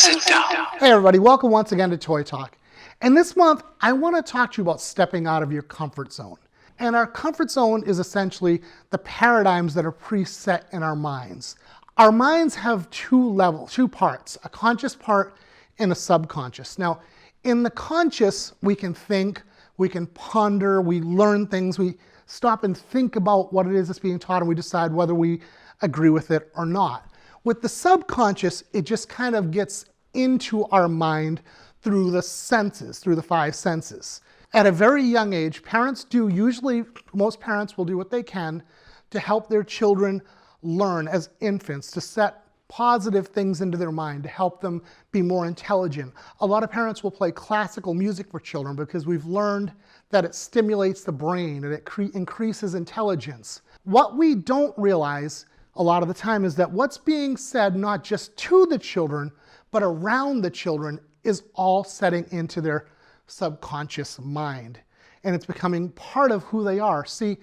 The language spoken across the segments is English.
sit down. Hey everybody, welcome once again to Toy Talk. And this month, I want to talk to you about stepping out of your comfort zone. And our comfort zone is essentially the paradigms that are preset in our minds. Our minds have two parts, a conscious part and a subconscious. Now, in the conscious, we can think, we can ponder, we learn things, we stop and think about what it is that's being taught, and we decide whether we agree with it or not. With the subconscious, it just kind of gets into our mind through the senses, through the five senses. At a very young age, most parents will do what they can to help their children learn as infants, to set positive things into their mind, to help them be more intelligent. A lot of parents will play classical music for children because we've learned that it stimulates the brain and it increases intelligence. What we don't realize a lot of the time is that what's being said not just to the children, but around the children is all setting into their subconscious mind. And it's becoming part of who they are. See,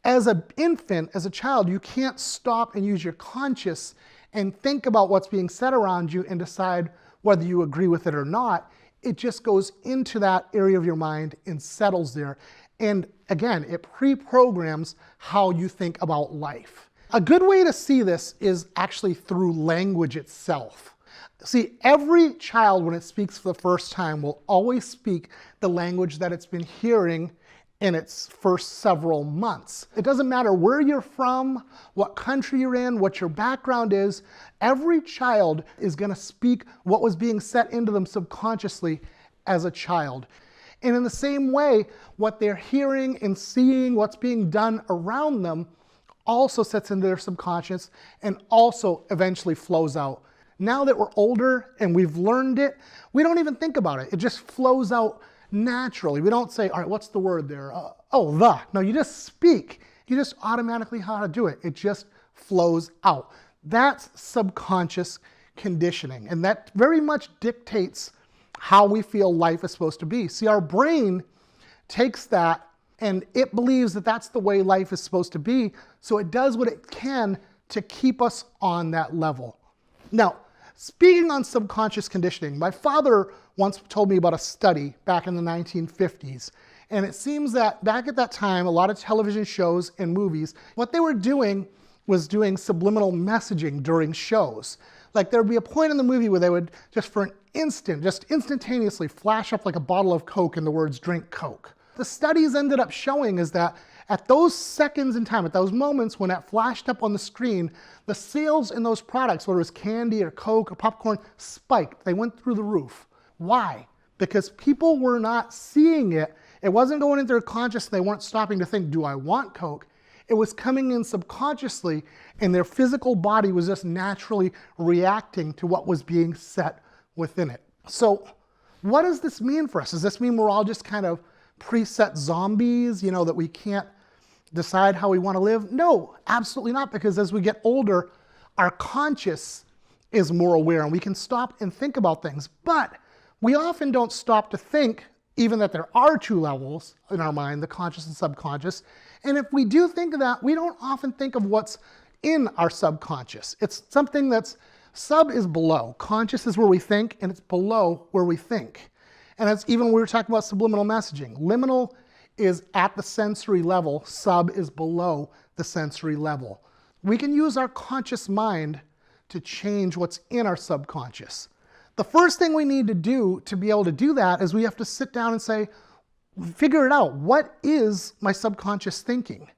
as an infant, as a child, you can't stop and use your conscious and think about what's being said around you and decide whether you agree with it or not. It just goes into that area of your mind and settles there. And again, it pre-programs how you think about life. A good way to see this is actually through language itself. See, every child, when it speaks for the first time, will always speak the language that it's been hearing in its first several months. It doesn't matter where you're from, what country you're in, what your background is, every child is going to speak what was being set into them subconsciously as a child. And in the same way, what they're hearing and seeing, what's being done around them, also sets into their subconscious and also eventually flows out. Now that we're older and we've learned it, we don't even think about it. It just flows out naturally. We don't say, all right, what's the word there? The. No, you just speak. You just automatically know how to do it. It just flows out. That's subconscious conditioning. And that very much dictates how we feel life is supposed to be. See, our brain takes that and it believes that that's the way life is supposed to be. So it does what it can to keep us on that level. Now, speaking on subconscious conditioning, my father once told me about a study back in the 1950s. And it seems that back at that time, a lot of television shows and movies, what they were doing was doing subliminal messaging during shows. Like there'd be a point in the movie where they would just for an instant, just instantaneously flash up like a bottle of Coke and the words "drink Coke." The studies ended up showing is that at those seconds in time, at those moments when that flashed up on the screen, the sales in those products, whether it was candy or Coke or popcorn, spiked. They went through the roof. Why? Because people were not seeing it. It wasn't going into their conscious. They weren't stopping to think, do I want Coke? It was coming in subconsciously, and their physical body was just naturally reacting to what was being set within it. So what does this mean for us? Does this mean we're all just kind of preset zombies, that we can't decide how we want to live? No, absolutely not, because as we get older, our conscious is more aware and we can stop and think about things. But we often don't stop to think even that there are two levels in our mind, the conscious and subconscious. And if we do think of that, we don't often think of what's in our subconscious. It's something sub is below. Conscious is where we think, and it's below where we think. And that's even when we were talking about subliminal messaging. Liminal is at the sensory level, sub is below the sensory level. We can use our conscious mind to change what's in our subconscious. The first thing we need to do to be able to do that is we have to sit down and say, figure it out. What is my subconscious thinking?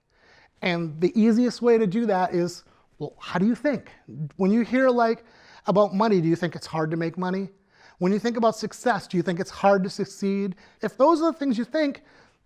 And the easiest way to do that is, well, how do you think? When you hear about money, do you think it's hard to make money? When you think about success, do you think it's hard to succeed? If those are the things you think,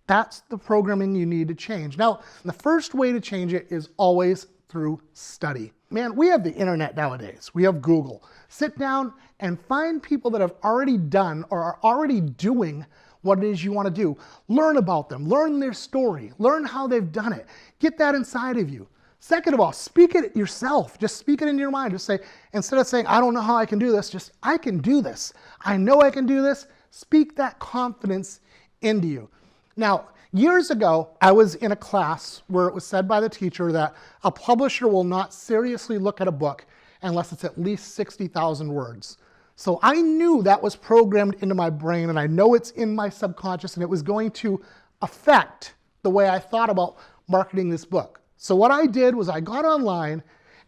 that's the programming you need to change. Now, the first way to change it is always through study. Man, we have the internet nowadays. We have Google. Sit down and find people that have already done or are already doing what it is you want to do. Learn about them. Learn their story. Learn how they've done it. Get that inside of you. Second of all, speak it yourself. Just speak it into your mind. Just say, instead of saying, I don't know how I can do this, just, I can do this. I know I can do this. Speak that confidence into you. Now, years ago, I was in a class where it was said by the teacher that a publisher will not seriously look at a book unless it's at least 60,000 words. So I knew that was programmed into my brain, and I know it's in my subconscious, and it was going to affect the way I thought about marketing this book. So what I did was I got online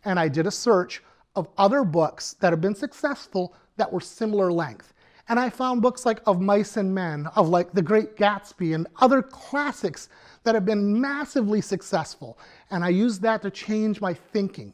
and I did a search of other books that have been successful that were similar length. And I found books like Of Mice and Men, of like The Great Gatsby, and other classics that have been massively successful. And I used that to change my thinking.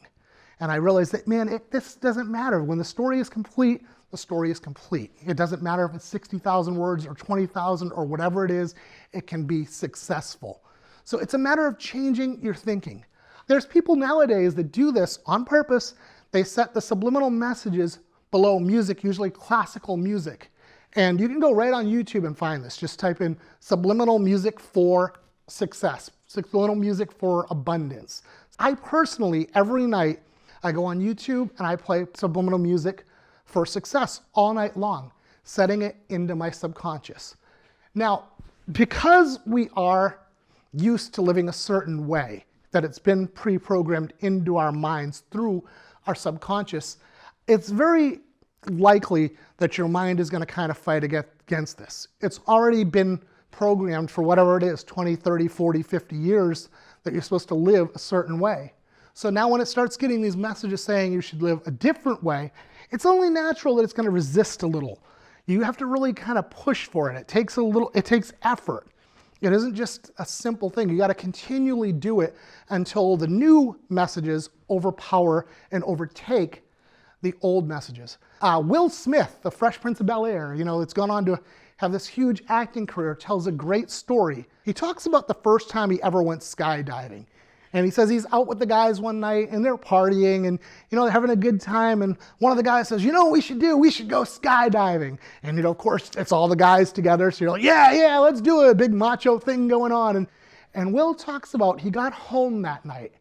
And I realized that, man, this doesn't matter. When the story is complete, the story is complete. It doesn't matter if it's 60,000 words or 20,000 or whatever it is, it can be successful. So it's a matter of changing your thinking. There's people nowadays that do this on purpose. They set the subliminal messages below music, usually classical music. And you can go right on YouTube and find this. Just type in subliminal music for success, subliminal music for abundance. I personally, every night, I go on YouTube and I play subliminal music for success all night long, setting it into my subconscious. Now, because we are used to living a certain way, that it's been pre-programmed into our minds through our subconscious, it's very likely that your mind is going to kind of fight against this. It's already been programmed for whatever it is, 20, 30, 40, 50 years, that you're supposed to live a certain way. So now when it starts getting these messages saying you should live a different way, it's only natural that it's going to resist a little. You have to really kind of push for it. It takes effort. It isn't just a simple thing. You got to continually do it until the new messages overpower and overtake the old messages. Will Smith, the Fresh Prince of Bel-Air, it's gone on to have this huge acting career, tells a great story. He talks about the first time he ever went skydiving. And he says he's out with the guys one night and they're partying and, they're having a good time. And one of the guys says, what we should do? We should go skydiving. And, of course, it's all the guys together. So you're like, yeah, let's do it. Big macho thing going on. And Will talks about he got home that night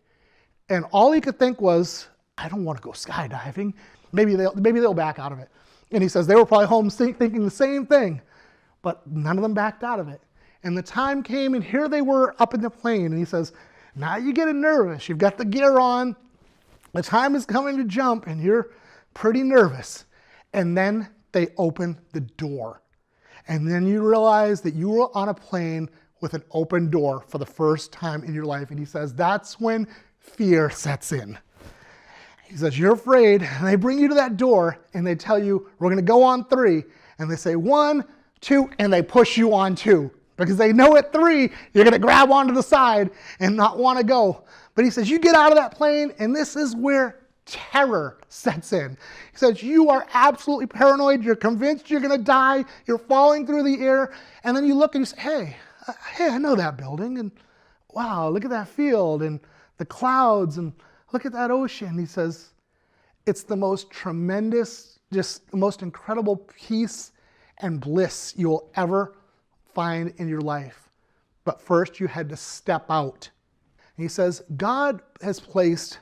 and all he could think was, I don't want to go skydiving. Maybe they'll back out of it. And he says they were probably home thinking the same thing, but none of them backed out of it. And the time came and here they were up in the plane. And he says, now you're getting nervous. You've got the gear on. The time is coming to jump and you're pretty nervous. And then they open the door. And then you realize that you were on a plane with an open door for the first time in your life. And he says, that's when fear sets in. He says, you're afraid. And they bring you to that door and they tell you, we're going to go on 3. And they say 1, 2, and they push you on 2. Because they know at 3, you're going to grab onto the side and not want to go. But he says, you get out of that plane, and this is where terror sets in. He says, you are absolutely paranoid. You're convinced you're going to die. You're falling through the air. And then you look and you say, hey, I know that building. And wow, look at that field and the clouds. And look at that ocean. He says, it's the most tremendous, just the most incredible peace and bliss you will ever find in your life. But first you had to step out. And he says, God has placed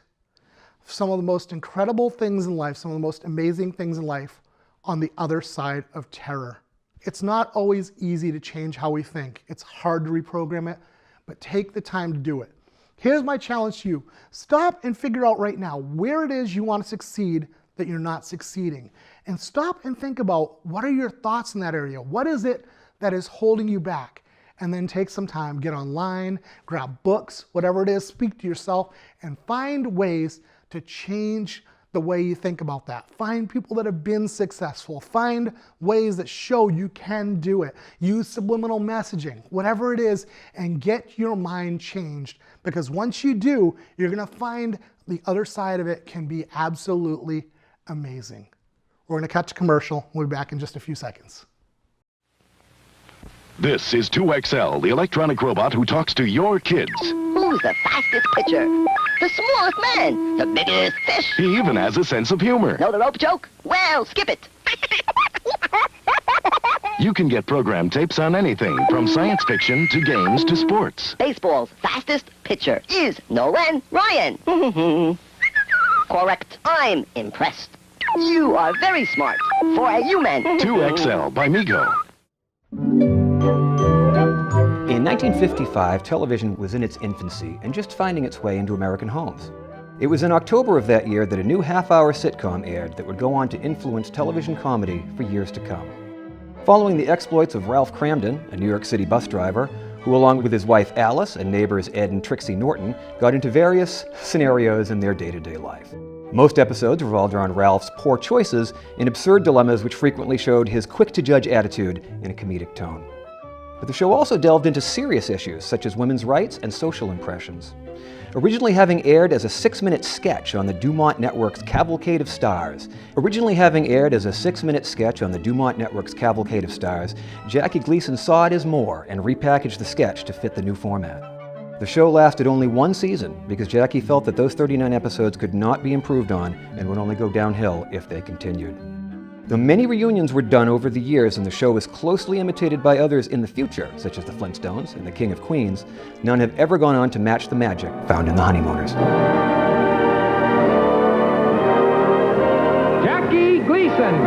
some of the most incredible things in life, some of the most amazing things in life on the other side of terror. It's not always easy to change how we think. It's hard to reprogram it, but take the time to do it. Here's my challenge to you. Stop and figure out right now where it is you want to succeed that you're not succeeding. And stop and think about what are your thoughts in that area? What is it that is holding you back? And then take some time, get online, grab books, whatever it is, speak to yourself, and find ways to change the way you think about that. Find people that have been successful. Find ways that show you can do it. Use subliminal messaging, whatever it is, and get your mind changed. Because once you do, you're going to find the other side of it can be absolutely amazing. We're going to cut to commercial. We'll be back in just a few seconds. This is 2XL, the electronic robot who talks to your kids. Who's the fastest pitcher? The smallest man? The biggest fish? He even has a sense of humor. Know the rope joke? Well, skip it. You can get program tapes on anything, from science fiction to games to sports. Baseball's fastest pitcher is Nolan Ryan. Correct. I'm impressed. You are very smart for a human. 2XL by Mego. In 1955, television was in its infancy and just finding its way into American homes. It was in October of that year that a new half-hour sitcom aired that would go on to influence television comedy for years to come. Following the exploits of Ralph Cramden, a New York City bus driver, who along with his wife Alice and neighbors Ed and Trixie Norton got into various scenarios in their day-to-day life. Most episodes revolved around Ralph's poor choices in absurd dilemmas which frequently showed his quick-to-judge attitude in a comedic tone. But the show also delved into serious issues such as women's rights and social impressions. Originally having aired as a 6-minute sketch on the Dumont Network's Cavalcade of Stars, Jackie Gleason saw it as more and repackaged the sketch to fit the new format. The show lasted only one season because Jackie felt that those 39 episodes could not be improved on and would only go downhill if they continued. Though many reunions were done over the years and the show was closely imitated by others in the future, such as the Flintstones and the King of Queens, none have ever gone on to match the magic found in the Honeymooners. Jackie Gleason.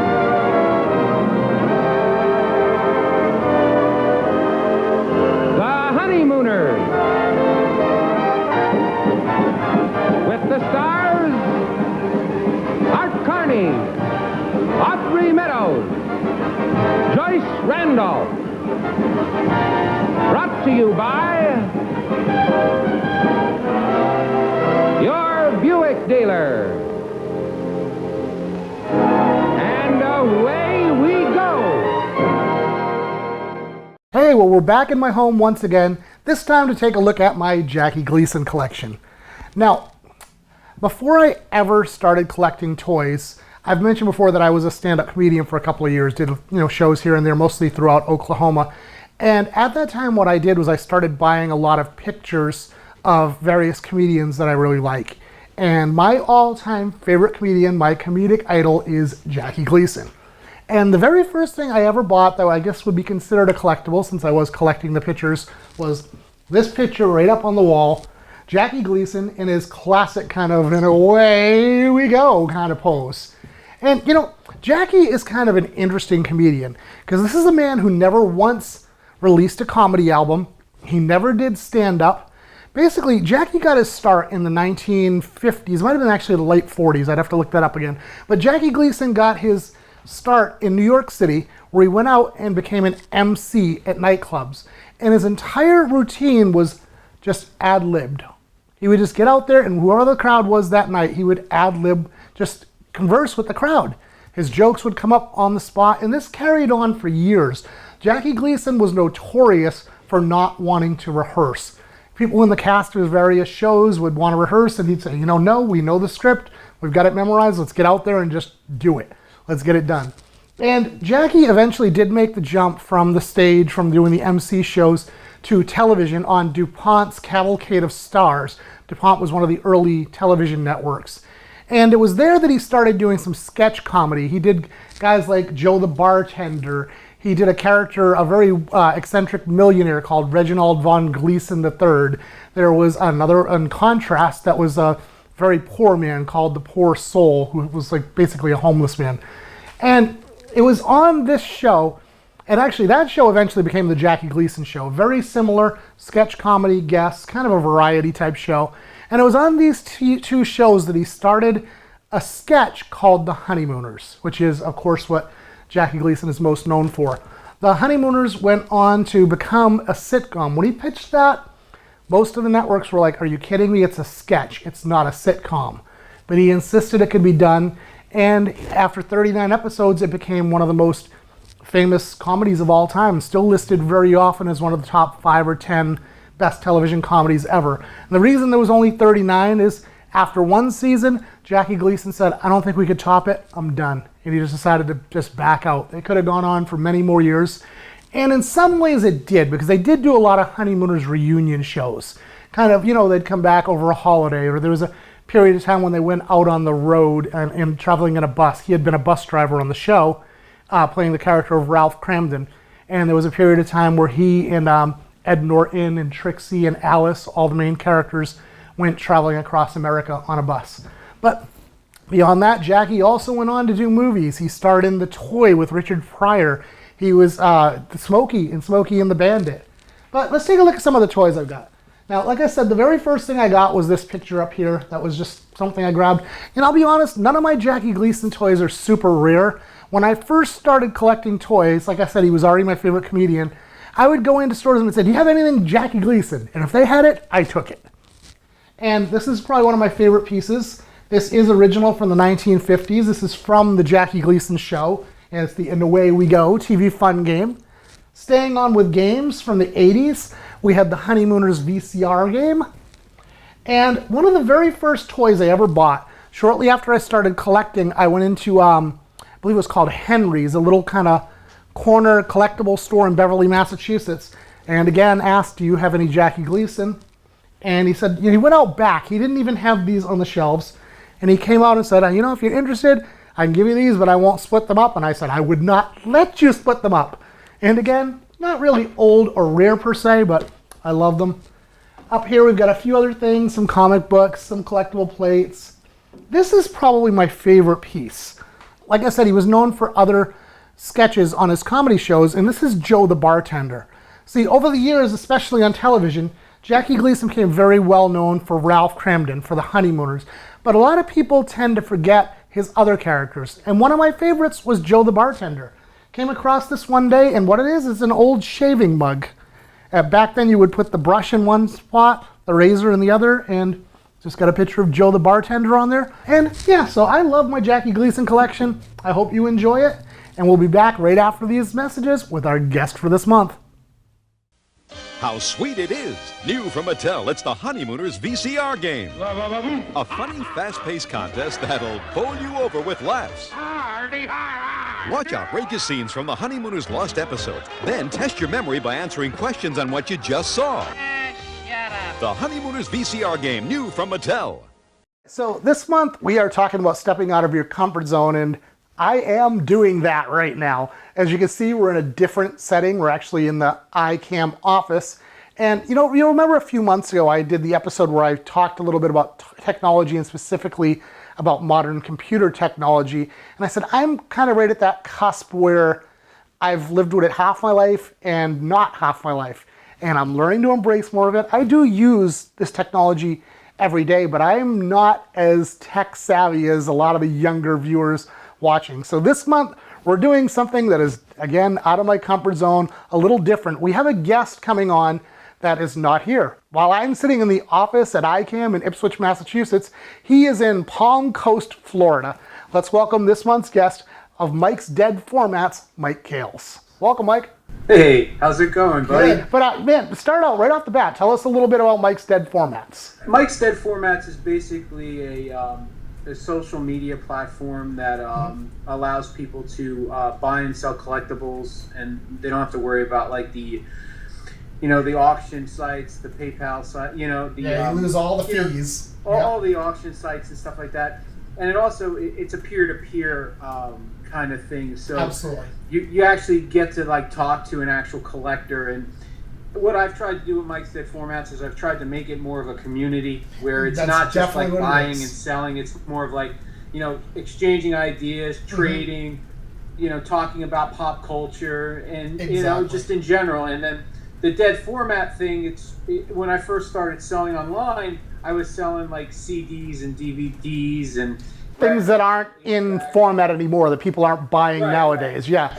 The Honeymooners. With the stars, Art Carney, Audrey Meadows, Joyce Randolph. Brought to you by your Buick dealer. And away we go. Hey, well, we're back in my home once again, this time to take a look at my Jackie Gleason collection. Now, before I ever started collecting toys, I've mentioned before that I was a stand-up comedian for a couple of years, did shows here and there, mostly throughout Oklahoma. And at that time, what I did was I started buying a lot of pictures of various comedians that I really like. And my all-time favorite comedian, my comedic idol, is Jackie Gleason. And the very first thing I ever bought, that I guess would be considered a collectible since I was collecting the pictures, was this picture right up on the wall. Jackie Gleason in his classic kind of, and away we go kind of pose. And, Jackie is kind of an interesting comedian because this is a man who never once released a comedy album. He never did stand-up. Basically, Jackie got his start in the 1950s. It might have been actually the late 40s. I'd have to look that up again. But Jackie Gleason got his start in New York City, where he went out and became an MC at nightclubs. And his entire routine was just ad-libbed. He would just get out there, and whoever the crowd was that night, he would ad-lib, just converse with the crowd. His jokes would come up on the spot, and this carried on for years. Jackie Gleason was notorious for not wanting to rehearse. People in the cast of his various shows would want to rehearse, and he'd say, no, we know the script, we've got it memorized, let's get out there and just do it. Let's get it done. And Jackie eventually did make the jump from the stage, from doing the MC shows, to television on DuPont's Cavalcade of Stars. DuPont was one of the early television networks. And it was there that he started doing some sketch comedy. He did guys like Joe the Bartender. He did a character, a very eccentric millionaire called Reginald von Gleason III. There was another, in contrast, that was a very poor man called the Poor Soul, who was like basically a homeless man. And it was on this show, and actually that show eventually became the Jackie Gleason Show. Very similar sketch comedy guests, kind of a variety type show. And it was on these two shows that he started a sketch called The Honeymooners, which is, of course, what Jackie Gleason is most known for. The Honeymooners went on to become a sitcom. When he pitched that, most of the networks were like, are you kidding me? It's a sketch. It's not a sitcom. But he insisted it could be done. And after 39 episodes, it became one of the most famous comedies of all time, still listed very often as one of the top 5 or 10 best television comedies ever. And the reason there was only 39 is after one season, Jackie Gleason said, I don't think we could top it, I'm done. And he just decided to just back out. It could have gone on for many more years. And in some ways it did, because they did do a lot of Honeymooners reunion shows. Kind of, they'd come back over a holiday, or there was a period of time when they went out on the road and traveling in a bus. He had been a bus driver on the show, playing the character of Ralph Cramden. And there was a period of time where he and Ed Norton and Trixie and Alice, all the main characters, went traveling across America on a bus. But beyond that, Jackie also went on to do movies. He starred in The Toy with Richard Pryor. He was Smokey in Smokey and the Bandit. But let's take a look at some of the toys I've got. Now, like I said, the very first thing I got was this picture up here. That was just something I grabbed. And I'll be honest, none of my Jackie Gleason toys are super rare. When I first started collecting toys, like I said, he was already my favorite comedian, I would go into stores and say, do you have anything Jackie Gleason? And if they had it, I took it. And this is probably one of my favorite pieces. This is original from the 1950s. This is from the Jackie Gleason show. And it's the And Away We Go TV fun game. Staying on with games from the 80s, we had the Honeymooners Vcr Game. And one of the very first toys I ever bought, shortly after I started collecting, I went into, I believe it was called Henry's, a little kind of corner collectible store in Beverly, Massachusetts. And again, asked, do you have any Jackie Gleason? And he said, he went out back. He didn't even have these on the shelves. And he came out and said, you know, if you're interested, I can give you these, but I won't split them up. And I said, I would not let you split them up. And again, not really old or rare per se, but I love them. Up here, we've got a few other things, some comic books, some collectible plates. This is probably my favorite piece. Like I said, he was known for other sketches on his comedy shows, and this is Joe the Bartender. See, over the years, especially on television, Jackie Gleason became very well known for Ralph Cramden, for the Honeymooners, but a lot of people tend to forget his other characters, and one of my favorites was Joe the Bartender. Came across this one day, and what it is an old shaving mug. Back then, you would put the brush in one spot, the razor in the other, and just got a picture of Joe the Bartender on there. And yeah, so I love my Jackie Gleason collection. I hope you enjoy it, and we'll be back right after these messages with our guest for this month. How sweet it is! New from Mattel, it's the Honeymooners VCR Game. A funny, fast-paced contest that'll bowl you over with laughs. Watch outrageous scenes from the Honeymooners' lost episodes. Then test your memory by answering questions on what you just saw. The Honeymooners VCR Game, new from Mattel. So this month, we are talking about stepping out of your comfort zone, and I am doing that right now. As you can see, we're in a different setting. We're actually in the ICAM office. And you remember a few months ago, I did the episode where I talked a little bit about technology and specifically about modern computer technology. And I said, I'm kind of right at that cusp where I've lived with it half my life and not half my life. And I'm learning to embrace more of it. I do use this technology every day, but I'm not as tech savvy as a lot of the younger viewers watching. So this month, we're doing something that is, again, out of my comfort zone, a little different. We have a guest coming on that is not here. While I'm sitting in the office at ICAM in Ipswich, Massachusetts, he is in Palm Coast, Florida. Let's welcome this month's guest of Mike's Dead Formats, Mike Kales. Welcome, Mike. Hey, how's it going, buddy? Good. But man, start out right off the bat. Tell us a little bit about Mike's Dead Formats. Mike's Dead Formats is basically a social media platform that allows people to buy and sell collectibles, and they don't have to worry about like the auction sites, the PayPal site, you lose all the fees. All the auction sites and stuff like that. And it's a peer-to-peer kind of thing. So absolutely, you actually get to like talk to an actual collector. And what I've tried to do with Mike's Dead Formats is I've tried to make it more of a community where it's not just like buying and selling. It's more of like, exchanging ideas, trading, talking about pop culture and, just in general. And then the Dead Format thing, when I first started selling online, I was selling like CDs and DVDs and things that aren't in format anymore, that people aren't buying nowadays. Yeah.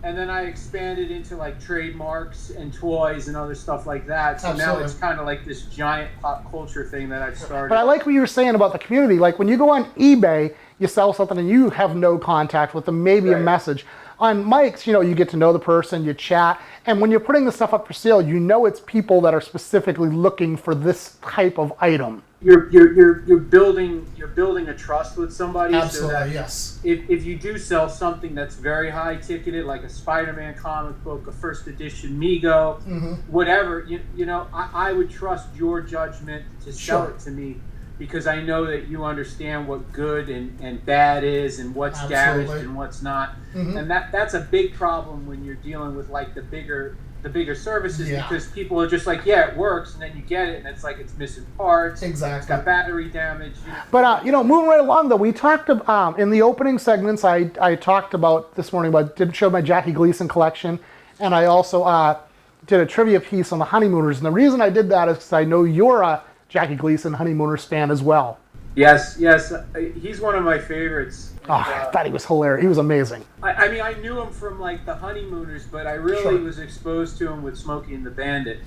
And then I expanded into like trademarks and toys and other stuff like that. So absolutely. Now it's kind of like this giant pop culture thing that I've started. But I like what you were saying about the community. Like when you go on eBay, you sell something and you have no contact with them, maybe a message. On Mike's, you get to know the person, you chat, and when you're putting the stuff up for sale, it's people that are specifically looking for this type of item. You're building a trust with somebody. Absolutely, so that yes. If you do sell something that's very high ticketed, like a Spider-Man comic book, a first edition Mego, whatever, I would trust your judgment to sell it to me, because I know that you understand what good and bad is and what's damaged and what's not. And that's a big problem when you're dealing with like the bigger services, because people are just like, it works, and then you get it and it's like it's missing parts. Exactly. It's got battery damage. But moving right along though, we talked about in the opening segments, I talked about this morning about show my Jackie Gleason collection, and I also did a trivia piece on the Honeymooners, and the reason I did that is because I know you're a Jackie Gleason Honeymooners fan as well. Yes, he's one of my favorites. Oh, I thought he was hilarious. He was amazing. I mean, I knew him from like the Honeymooners, but I really was exposed to him with Smokey and the Bandit.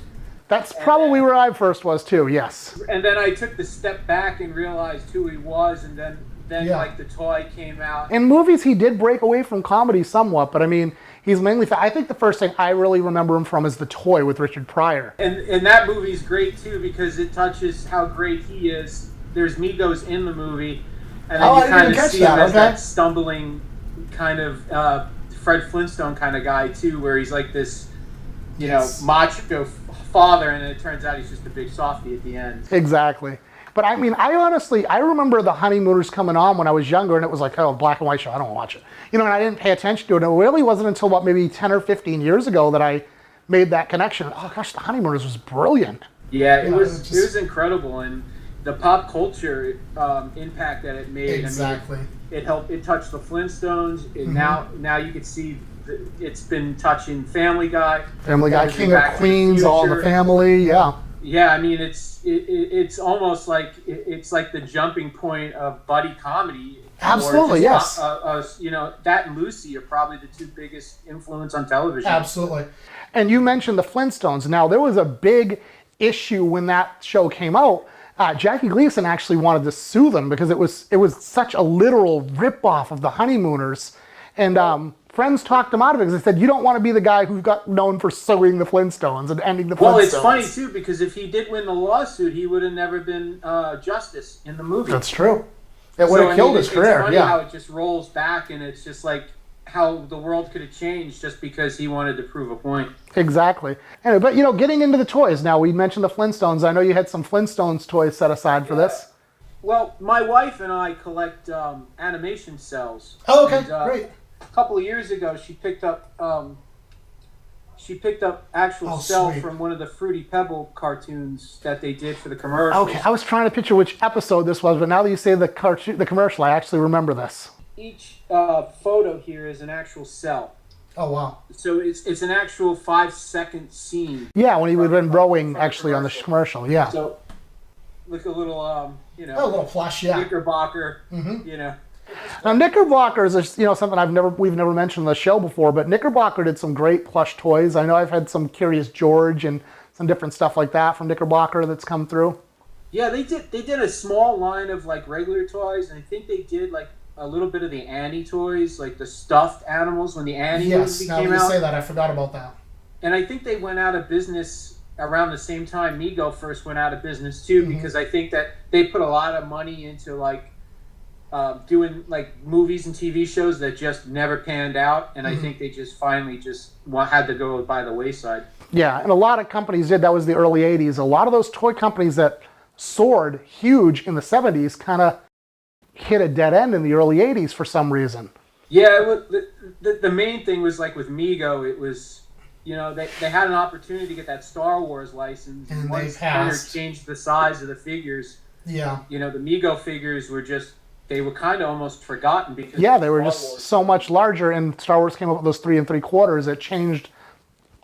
That's probably where I first was too. Yes. And then I took the step back and realized who he was, and then like the toy came out. In movies, he did break away from comedy somewhat, but I mean, he's mainly. I think the first thing I really remember him from is The Toy with Richard Pryor. And that movie's great too because it touches how great he is. There's Migos in the movie, and then you kind of see him as that stumbling kind of Fred Flintstone kind of guy too, where he's like this, you know, macho father, and it turns out he's just a big softie at the end. Exactly. But I mean, I remember the Honeymooners coming on when I was younger, and it was like, oh, black and white show, I don't watch it. You know, and I didn't pay attention to it. And it really wasn't until about maybe 10 or 15 years ago that I made that connection. Oh gosh, the Honeymooners was brilliant. Yeah, it was incredible, and the pop culture impact that it made. Exactly. I mean, it touched the Flintstones, and now you can see it's been touching Family Guy. Family Guy, King of Queens, All in the Family, yeah. Yeah, I mean it's almost like it's like the jumping point of buddy comedy. Absolutely, yes. You know, that and Lucy are probably the two biggest influence on television. Absolutely. And you mentioned the Flintstones. Now, there was a big issue when that show came out. Jackie Gleason actually wanted to sue them because it was such a literal ripoff of the Honeymooners. And friends talked him out of it because they said, you don't want to be the guy who got known for suing the Flintstones and ending the Flintstones. Well, it's funny, too, because if he did win the lawsuit, he would have never been Justice in the movie. That's true. It would have killed his career. It's funny how it just rolls back, and it's just like how the world could have changed just because he wanted to prove a point. Exactly. Anyway, but, you know, getting into the toys. Now, we mentioned the Flintstones. I know you had some Flintstones toys set aside for this. Well, my wife and I collect animation cells. Oh, okay, great. A couple of years ago, she picked up actual cell from one of the Fruity Pebble cartoons that they did for the commercials. Okay, I was trying to picture which episode this was, but now that you say the commercial, I actually remember this. Each photo here is an actual cell. Oh, wow. So it's an actual 5-second scene. Yeah, when he would have been rowing actually on the commercial, yeah. So, look a little, you know. A little plush, yeah. Knickerbocker, you know. Now, Knickerbocker is, something we've never mentioned on the show before, but Knickerbocker did some great plush toys. I know I've had some Curious George and some different stuff like that from Knickerbocker that's come through. Yeah, they did a small line of like regular toys, and I think they did like a little bit of the Annie toys, like the stuffed animals when the Annie movie came out. Yes, now that you say that, I forgot about that. And I think they went out of business around the same time Mego first went out of business too, because I think that they put a lot of money into like doing like movies and TV shows that just never panned out, and I think they just finally had to go by the wayside. Yeah, and a lot of companies did. That was the early 80s. A lot of those toy companies that soared huge in the 70s kind of hit a dead end in the early 80s for some reason. Yeah, the main thing was like with Mego, it was, you know, they had an opportunity to get that Star Wars license, and once Kenner changed the size of the figures, you know, the Mego figures were just, they were kind of almost forgotten because they were just so much larger, and Star Wars came up with those 3 3/4. It changed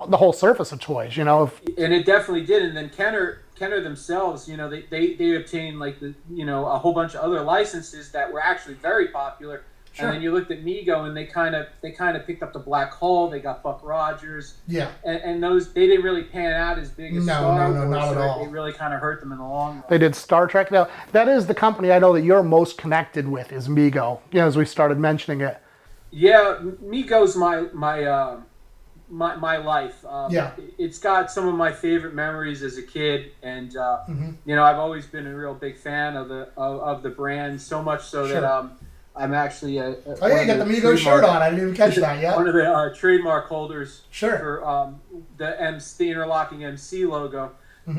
the whole surface of toys, you know. And it definitely did. And then Kenner themselves, you know, they obtained like a whole bunch of other licenses that were actually very popular. Sure. And then you looked at Mego, and they kind of picked up the Black Hole. They got Buck Rogers. Yeah. And those, they didn't really pan out as big as Star Wars. No, not at all. They really kind of hurt them in the long run. They did Star Trek. Now, that is the company I know that you're most connected with is Mego, you know, as we started mentioning it. Yeah, Mego's my life. It's got some of my favorite memories as a kid, and you know, I've always been a real big fan of the brand, so much so that I'm actually you got the Mego shirt on. I didn't even catch that yet. One of the trademark holders for the interlocking MC logo.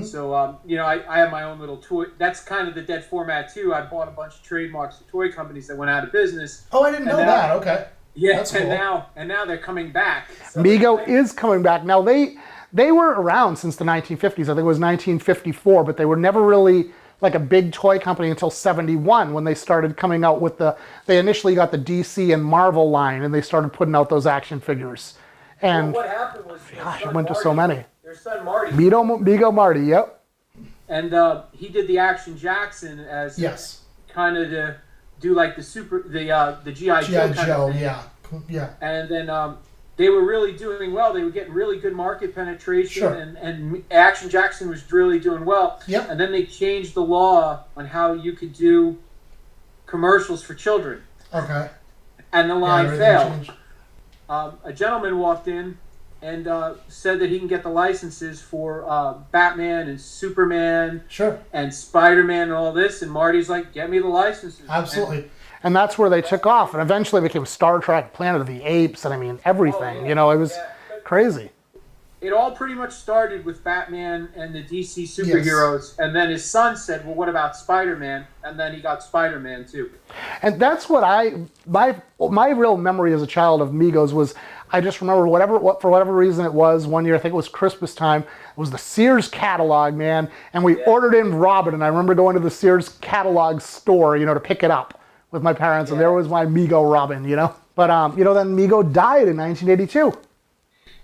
So you know, I have my own little toy. That's kind of the dead format too. I bought a bunch of trademarks of toy companies that went out of business. Oh, I didn't know that. Okay. Yeah, that's cool. and now they're coming back. So Mego is coming back. Now they were around since the 1950s. I think it was 1954, but they were never really like a big toy company until 71 when they started coming out with they initially got the DC and Marvel line, and they started putting out those action figures. And what happened was, gosh, I went to so many. Their son Marty. Migo Marty, yep. And he did the Action Jackson as kind of to do like the G.I. Joe. Yeah. And then they were really doing well. They were getting really good market penetration, and Action Jackson was really doing well. Yep. And then they changed the law on how you could do commercials for children. Okay. And the line failed. A gentleman walked in and said that he can get the licenses for Batman and Superman and Spider-Man and all this. And Marty's like, get me the licenses. Absolutely. And that's where they took off. And eventually became Star Trek, Planet of the Apes, and I mean, everything. You know, it was crazy. It all pretty much started with Batman and the DC superheroes. And then his son said, well, what about Spider-Man? And then he got Spider-Man, too. And that's what my real memory as a child of Migos was, I just remember for whatever reason it was, one year, I think it was Christmas time, it was the Sears catalog, man, and we ordered in Robin, and I remember going to the Sears catalog store, you know, to pick it up with my parents, and there was my Migo Robin, you know. But, you know, then Migo died in 1982.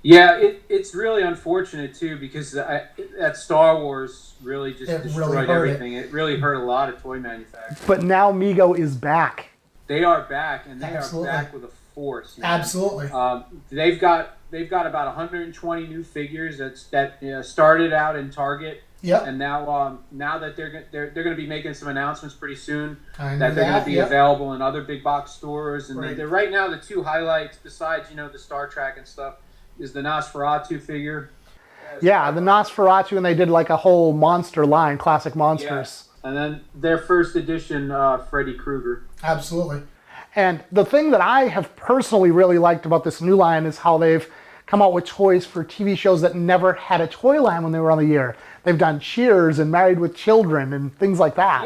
Yeah, it's really unfortunate, too, because that Star Wars really just destroyed everything. It really hurt a lot of toy manufacturers. But now Migo is back. They are back, and they are back with a force. Man. Absolutely. They've got about 120 new figures that started out in Target. Yep. And now that they're going to be making some announcements pretty soon that they're going to be available in other big box stores. And they're right now the two highlights besides the Star Trek and stuff is the Nosferatu figure. Yeah, the Nosferatu, and they did like a whole monster line, classic monsters. Yeah. And then their first edition Freddy Krueger. Absolutely. And the thing that I have personally really liked about this new line is how they've come out with toys for TV shows that never had a toy line when they were on the air. They've done Cheers and Married with Children and things like that.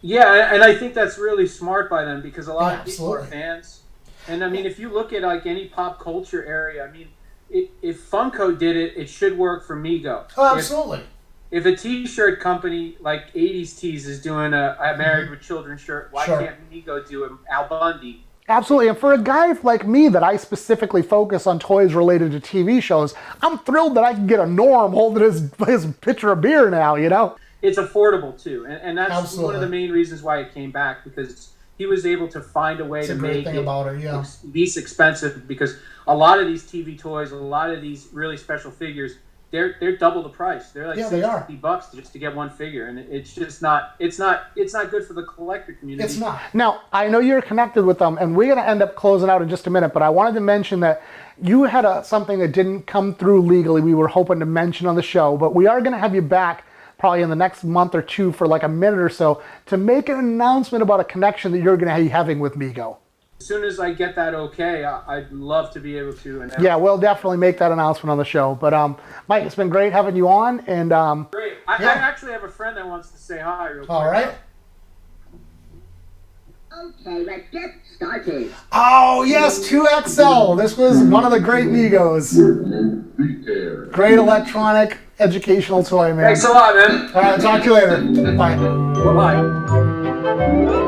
Yeah, and I think that's really smart by them because a lot of people are fans. And I mean, if you look at like any pop culture area, I mean, if Funko did it, it should work for Migo. Oh, absolutely. If a T-shirt company like 80s Tees is doing a Married with Children shirt, why can't Migo do an Al Bundy? Absolutely, and for a guy like me that I specifically focus on toys related to TV shows, I'm thrilled that I can get a Norm holding his pitcher of beer now, you know? It's affordable, too, and that's one of the main reasons why it came back, because he was able to find a way to make it least expensive, because a lot of these TV toys, a lot of these really special figures, they're double the price. They're like $60 just to get one figure, and it's just not. It's not good for the collector community. It's not. Now I know you're connected with them, and we're going to end up closing out in just a minute. But I wanted to mention that you had something that didn't come through legally. We were hoping to mention on the show, but we are going to have you back probably in the next month or two for like a minute or so to make an announcement about a connection that you're going to be having with Migo. As soon as I get that okay, I'd love to be able to announce. Yeah, we'll definitely make that announcement on the show. But Mike, it's been great having you on. And great. I actually have a friend that wants to say hi real quick. All right. Okay, let's get started. Oh, yes, 2XL. This was one of the great Migos. Great electronic educational toy, man. Thanks a lot, man. All right, talk to you later. Bye. Bye-bye.